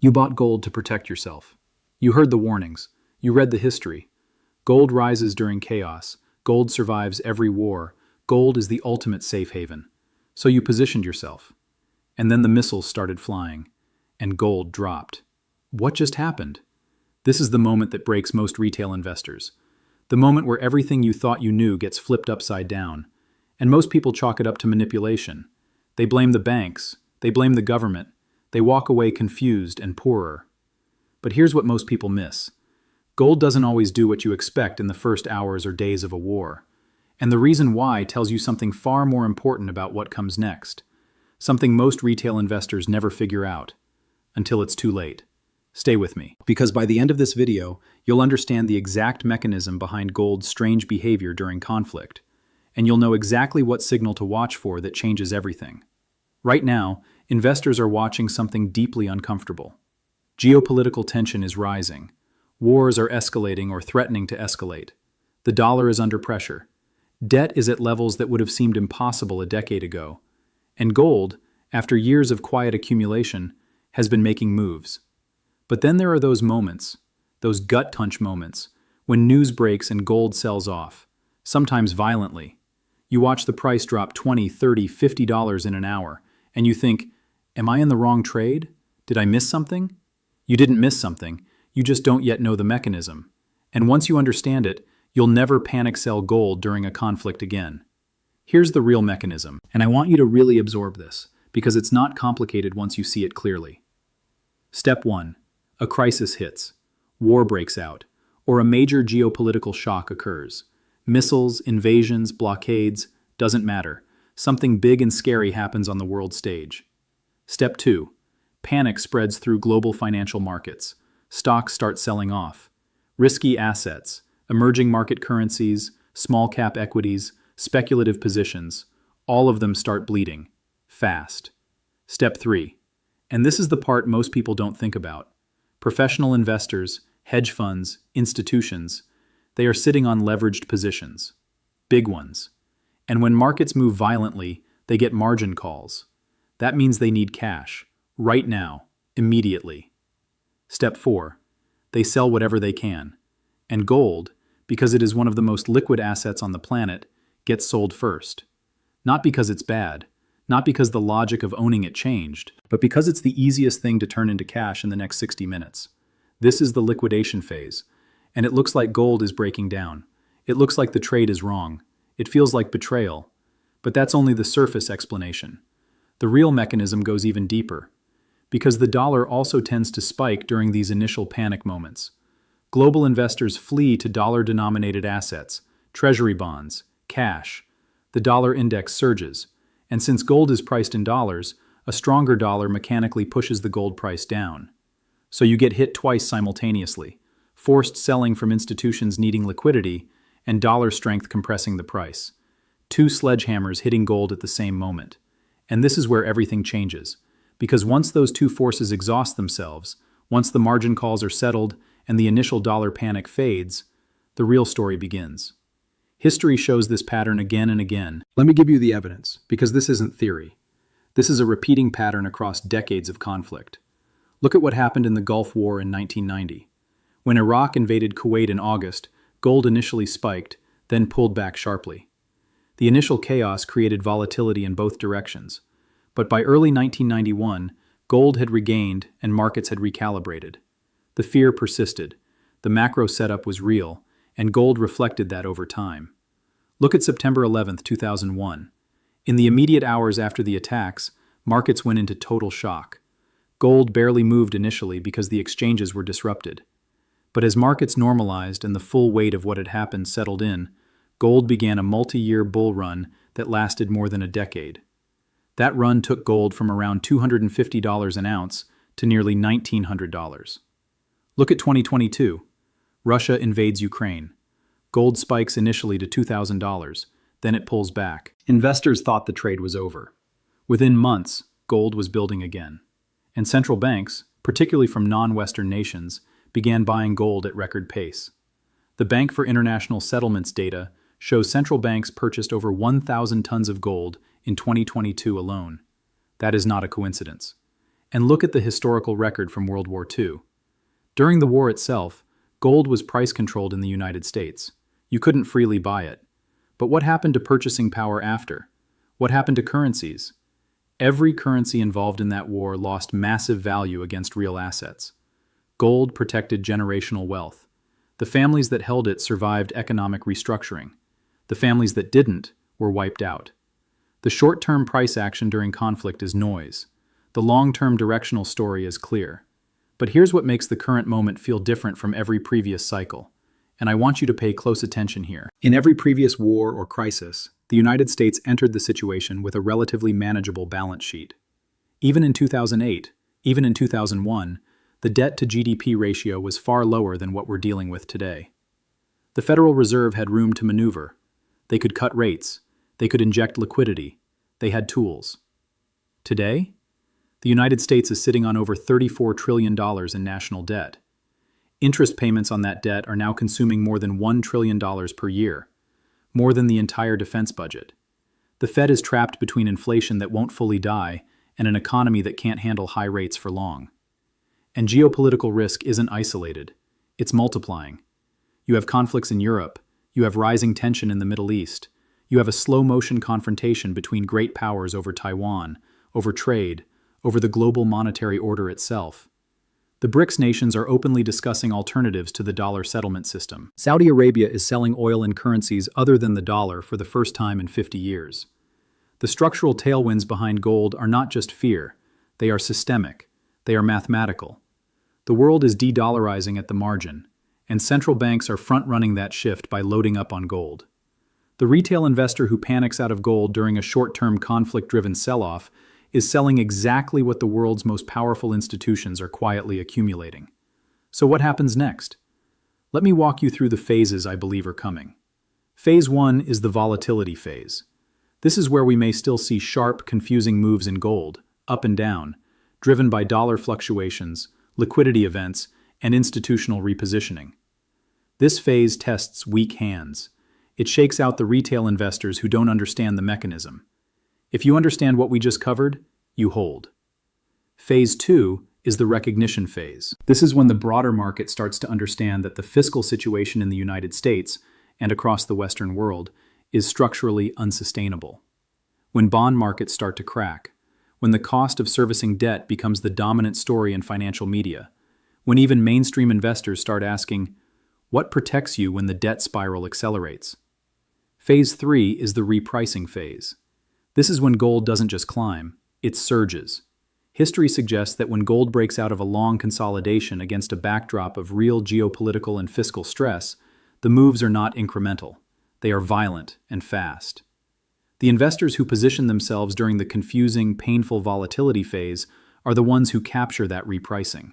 You bought gold to protect yourself. You heard the warnings. You read the history. Gold rises during chaos. Gold survives every war. Gold is the ultimate safe haven. So you positioned yourself. And then the missiles started flying, and gold dropped. What just happened? This is the moment that breaks most retail investors. The moment where everything you thought you knew gets flipped upside down. And most people chalk it up to manipulation. They blame the banks. They blame the government. They walk away confused and poorer. But here's what most people miss. Gold doesn't always do what you expect in the first hours or days of a war. And the reason why tells you something far more important about what comes next. Something most retail investors never figure out. Until it's too late. Stay with me, because by the end of this video, you'll understand the exact mechanism behind gold's strange behavior during conflict. And you'll know exactly what signal to watch for that changes everything. Right now, investors are watching something deeply uncomfortable. Geopolitical tension is rising. Wars are escalating or threatening to escalate. The dollar is under pressure. Debt is at levels that would have seemed impossible a decade ago. And gold, after years of quiet accumulation, has been making moves. But then there are those moments, those gut-punch moments, when news breaks and gold sells off, sometimes violently. You watch the price drop $20, $30, $50 in an hour, and you think, am I in the wrong trade? Did I miss something? You didn't miss something, you just don't yet know the mechanism. And once you understand it, you'll never panic sell gold during a conflict again. Here's the real mechanism, and I want you to really absorb this, because it's not complicated once you see it clearly. Step 1. A crisis hits. War breaks out, or a major geopolitical shock occurs. Missiles, invasions, blockades, doesn't matter. Something big and scary happens on the world stage. Step 2. Panic spreads through global financial markets. Stocks start selling off. Risky assets, emerging market currencies, small-cap equities, speculative positions, all of them start bleeding. Fast. Step 3. And this is the part most people don't think about. Professional investors, hedge funds, institutions, they are sitting on leveraged positions. Big ones. And when markets move violently, they get margin calls. That means they need cash. Right now. Immediately. Step 4. They sell whatever they can. And gold, because it is one of the most liquid assets on the planet, gets sold first. Not because it's bad, not because the logic of owning it changed, but because it's the easiest thing to turn into cash in the next 60 minutes. This is the liquidation phase, and it looks like gold is breaking down. It looks like the trade is wrong. It feels like betrayal. But that's only the surface explanation. The real mechanism goes even deeper, because the dollar also tends to spike during these initial panic moments. Global investors flee to dollar-denominated assets, treasury bonds, cash. The dollar index surges, and since gold is priced in dollars, a stronger dollar mechanically pushes the gold price down. So you get hit twice simultaneously, forced selling from institutions needing liquidity and dollar strength compressing the price. Two sledgehammers hitting gold at the same moment. And this is where everything changes, because once those two forces exhaust themselves, once the margin calls are settled and the initial dollar panic fades, the real story begins. History shows this pattern again and again. Let me give you the evidence, because this isn't theory. This is a repeating pattern across decades of conflict. Look at what happened in the Gulf War in 1990. When Iraq invaded Kuwait in August, gold initially spiked, then pulled back sharply. The initial chaos created volatility in both directions. But by early 1991, gold had regained and markets had recalibrated. The fear persisted. The macro setup was real, and gold reflected that over time. Look at September 11, 2001. In the immediate hours after the attacks, markets went into total shock. Gold barely moved initially because the exchanges were disrupted. But as markets normalized and the full weight of what had happened settled in, gold began a multi-year bull run that lasted more than a decade. That run took gold from around $250 an ounce to nearly $1,900. Look at 2022. Russia invades Ukraine. Gold spikes initially to $2,000, then it pulls back. Investors thought the trade was over. Within months, gold was building again. And central banks, particularly from non-Western nations, began buying gold at record pace. The Bank for International Settlements data shows central banks purchased over 1,000 tons of gold in 2022 alone. That is not a coincidence. And look at the historical record from World War II. During the war itself, gold was price controlled in the United States. You couldn't freely buy it. But what happened to purchasing power after? What happened to currencies? Every currency involved in that war lost massive value against real assets. Gold protected generational wealth. The families that held it survived economic restructuring. The families that didn't were wiped out. The short-term price action during conflict is noise. The long-term directional story is clear. But here's what makes the current moment feel different from every previous cycle. And I want you to pay close attention here. In every previous war or crisis, the United States entered the situation with a relatively manageable balance sheet. Even in 2008, even in 2001, the debt-to-GDP ratio was far lower than what we're dealing with today. The Federal Reserve had room to maneuver. They could cut rates. They could inject liquidity. They had tools. Today, the United States is sitting on over $34 trillion in national debt. Interest payments on that debt are now consuming more than $1 trillion per year, more than the entire defense budget. The Fed is trapped between inflation that won't fully die and an economy that can't handle high rates for long. And geopolitical risk isn't isolated. It's multiplying. You have conflicts in Europe. You have rising tension in the Middle East. You have a slow-motion confrontation between great powers over Taiwan, over trade, over the global monetary order itself. The BRICS nations are openly discussing alternatives to the dollar settlement system. Saudi Arabia is selling oil in currencies other than the dollar for the first time in 50 years. The structural tailwinds behind gold are not just fear. They are systemic. They are mathematical. The world is de-dollarizing at the margin, and central banks are front-running that shift by loading up on gold. The retail investor who panics out of gold during a short-term conflict-driven sell-off is selling exactly what the world's most powerful institutions are quietly accumulating. So what happens next? Let me walk you through the phases I believe are coming. Phase 1 is the volatility phase. This is where we may still see sharp, confusing moves in gold, up and down, driven by dollar fluctuations, liquidity events, and institutional repositioning. This phase tests weak hands. It shakes out the retail investors who don't understand the mechanism. If you understand what we just covered, you hold. Phase 2 is the recognition phase. This is when the broader market starts to understand that the fiscal situation in the United States and across the Western world is structurally unsustainable. When bond markets start to crack, when the cost of servicing debt becomes the dominant story in financial media, when even mainstream investors start asking, what protects you when the debt spiral accelerates? Phase 3 is the repricing phase. This is when gold doesn't just climb, it surges. History suggests that when gold breaks out of a long consolidation against a backdrop of real geopolitical and fiscal stress, the moves are not incremental. They are violent and fast. The investors who position themselves during the confusing, painful volatility phase are the ones who capture that repricing.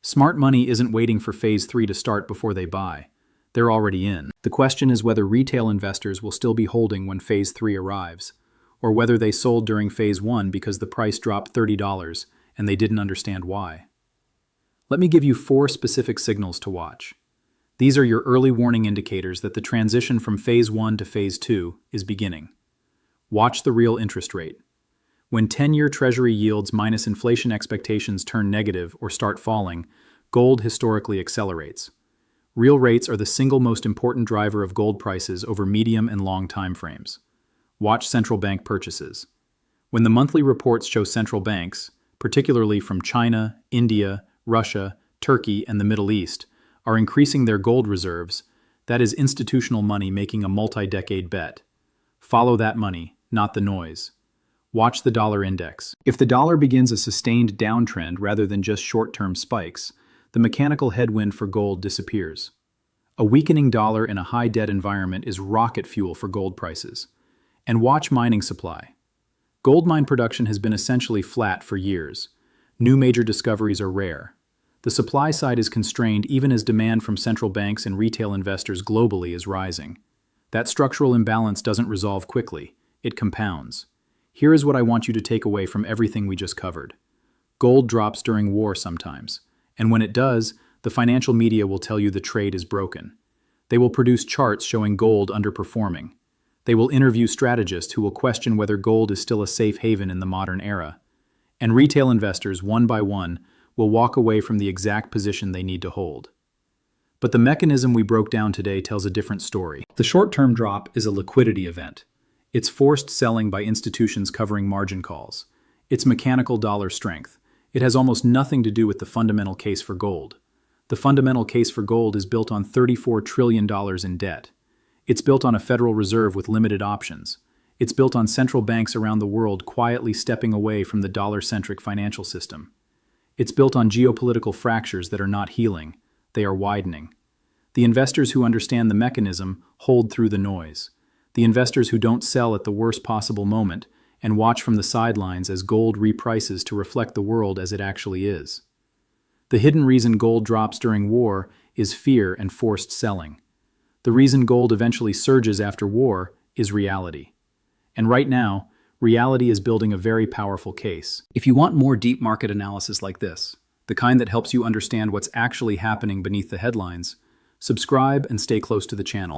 Smart money isn't waiting for Phase 3 to start before they buy. They're already in. The question is whether retail investors will still be holding when Phase 3 arrives, or whether they sold during Phase 1 because the price dropped $30 and they didn't understand why. Let me give you 4 specific signals to watch. These are your early warning indicators that the transition from Phase 1 to Phase 2 is beginning. Watch the real interest rate. When 10-year Treasury yields minus inflation expectations turn negative or start falling, gold historically accelerates. Real rates are the single most important driver of gold prices over medium and long time frames. Watch central bank purchases. When the monthly reports show central banks, particularly from China, India, Russia, Turkey, and the Middle East, are increasing their gold reserves, that is institutional money making a multi-decade bet. Follow that money, not the noise. Watch the dollar index. If the dollar begins a sustained downtrend rather than just short-term spikes, the mechanical headwind for gold disappears. A weakening dollar in a high-debt environment is rocket fuel for gold prices. And watch mining supply. Gold mine production has been essentially flat for years. New major discoveries are rare. The supply side is constrained even as demand from central banks and retail investors globally is rising. That structural imbalance doesn't resolve quickly. It compounds. Here is what I want you to take away from everything we just covered. Gold drops during war sometimes, and when it does, the financial media will tell you the trade is broken. They will produce charts showing gold underperforming. They will interview strategists who will question whether gold is still a safe haven in the modern era. And retail investors, one by one, will walk away from the exact position they need to hold. But the mechanism we broke down today tells a different story. The short-term drop is a liquidity event. It's forced selling by institutions covering margin calls. It's mechanical dollar strength. It has almost nothing to do with the fundamental case for gold. The fundamental case for gold is built on $34 trillion in debt. It's built on a Federal Reserve with limited options. It's built on central banks around the world quietly stepping away from the dollar-centric financial system. It's built on geopolitical fractures that are not healing, they are widening. The investors who understand the mechanism hold through the noise. The investors who don't sell at the worst possible moment and watch from the sidelines as gold reprices to reflect the world as it actually is. The hidden reason gold drops during war is fear and forced selling. The reason gold eventually surges after war is reality. And right now, reality is building a very powerful case. If you want more deep market analysis like this, the kind that helps you understand what's actually happening beneath the headlines, subscribe and stay close to the channel.